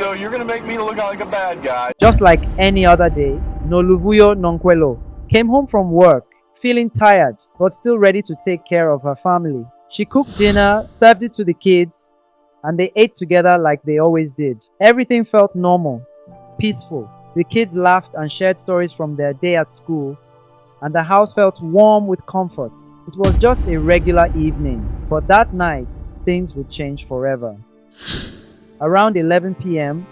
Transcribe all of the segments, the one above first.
so you're gonna make me look like a bad guy. Just like any other day, Noluvuyo Nonkwelo came home from work, feeling tired, but still ready to take care of her family. She cooked dinner, served it to the kids, and they ate together like they always did. Everything felt normal, peaceful. The kids laughed and shared stories from their day at school, and the house felt warm with comfort. It was just a regular evening, but that night, things would change forever. Around 11 p.m.,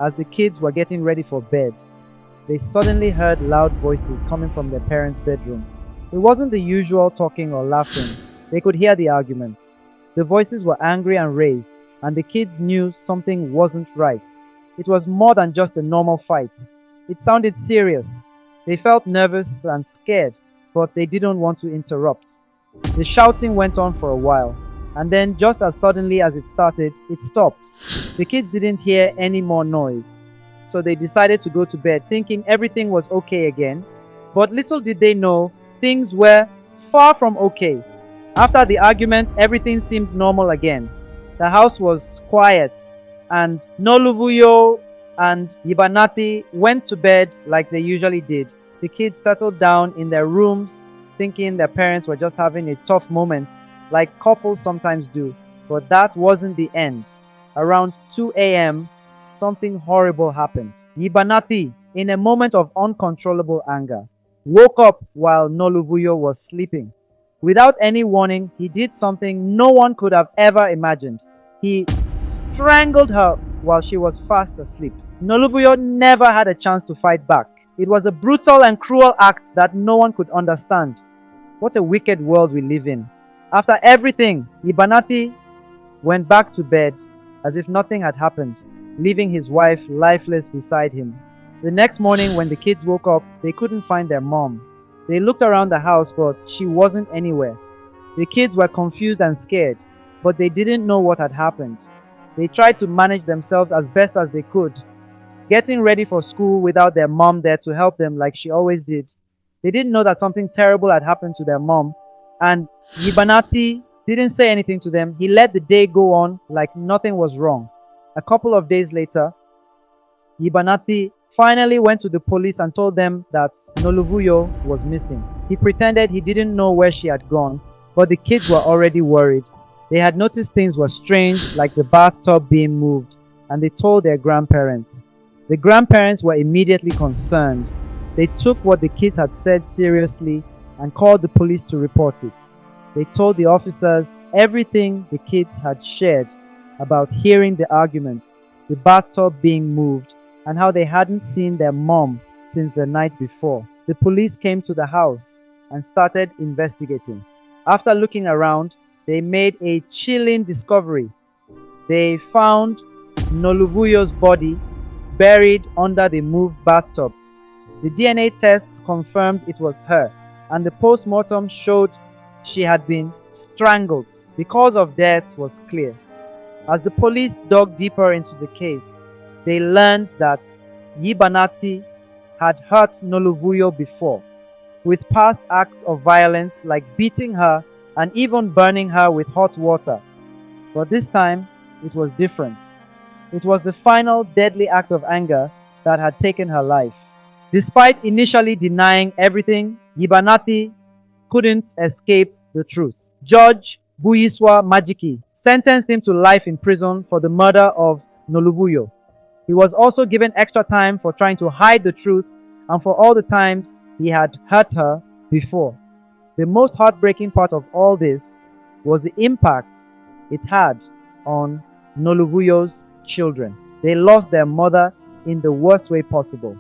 as the kids were getting ready for bed, they suddenly heard loud voices coming from their parents' bedroom. It wasn't the usual talking or laughing. They could hear the arguments. The voices were angry and raised, and the kids knew something wasn't right. It was more than just a normal fight. It sounded serious. They felt nervous and scared, but they didn't want to interrupt. The shouting went on for a while, and then just as suddenly as it started, it stopped. The kids didn't hear any more noise, so they decided to go to bed thinking everything was okay again. But little did they know, things were far from okay. After the argument, everything seemed normal again. The house was quiet, and Noluvuyo and Yibanathi went to bed like they usually did. The kids settled down in their rooms, thinking their parents were just having a tough moment, like couples sometimes do. But that wasn't the end. Around 2 a.m., something horrible happened. Yibanathi, in a moment of uncontrollable anger, woke up while Noluvuyo was sleeping. Without any warning, he did something no one could have ever imagined. He strangled her while she was fast asleep. Noluvuyo never had a chance to fight back. It was a brutal and cruel act that no one could understand. What a wicked world we live in. After everything, Yibanathi went back to bed as if nothing had happened, leaving his wife lifeless beside him. The next morning when the kids woke up, they couldn't find their mom. They looked around the house, but she wasn't anywhere. The kids were confused and scared, but they didn't know what had happened. They tried to manage themselves as best as they could, getting ready for school without their mom there to help them like she always did. They didn't know that something terrible had happened to their mom, and Yibanathi didn't say anything to them. He let the day go on like nothing was wrong. A couple of days later, Yibanathi finally went to the police and told them that Noluvuyo was missing. He pretended he didn't know where she had gone, but the kids were already worried. They had noticed things were strange, like the bathtub being moved, and they told their grandparents. The grandparents were immediately concerned. They took what the kids had said seriously and called the police to report it. They told the officers everything the kids had shared about hearing the arguments, the bathtub being moved, and how they hadn't seen their mom since the night before. The police came to the house and started investigating. After looking around, they made a chilling discovery. They found Noluvuyo's body buried under the moved bathtub. The DNA tests confirmed it was her, and the post-mortem showed she had been strangled. The cause of death was clear. As the police dug deeper into the case, they learned that Yibanathi had hurt Noluvuyo before, with past acts of violence like beating her and even burning her with hot water. But this time, it was different. It was the final deadly act of anger that had taken her life. Despite initially denying everything, Yibanathi couldn't escape the truth. Judge Buyiswa Majiki sentenced him to life in prison for the murder of Noluvuyo. He was also given extra time for trying to hide the truth and for all the times he had hurt her before. The most heartbreaking part of all this was the impact it had on Noluvuyo's children. They lost their mother in the worst way possible.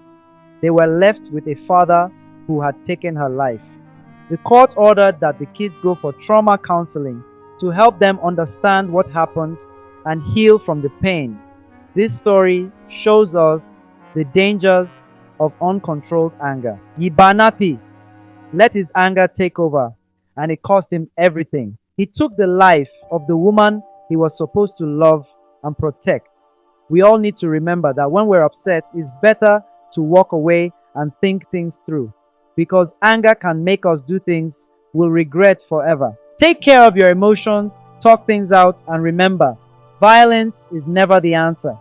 They were left with a father who had taken her life. The court ordered that the kids go for trauma counseling to help them understand what happened and heal from the pain. This story shows us the dangers of uncontrolled anger. Yibanathi let his anger take over, and it cost him everything. He took the life of the woman he was supposed to love and protect. We all need to remember that when we're upset, it's better to walk away and think things through, because anger can make us do things we'll regret forever. Take care of your emotions, talk things out, and remember, violence is never the answer.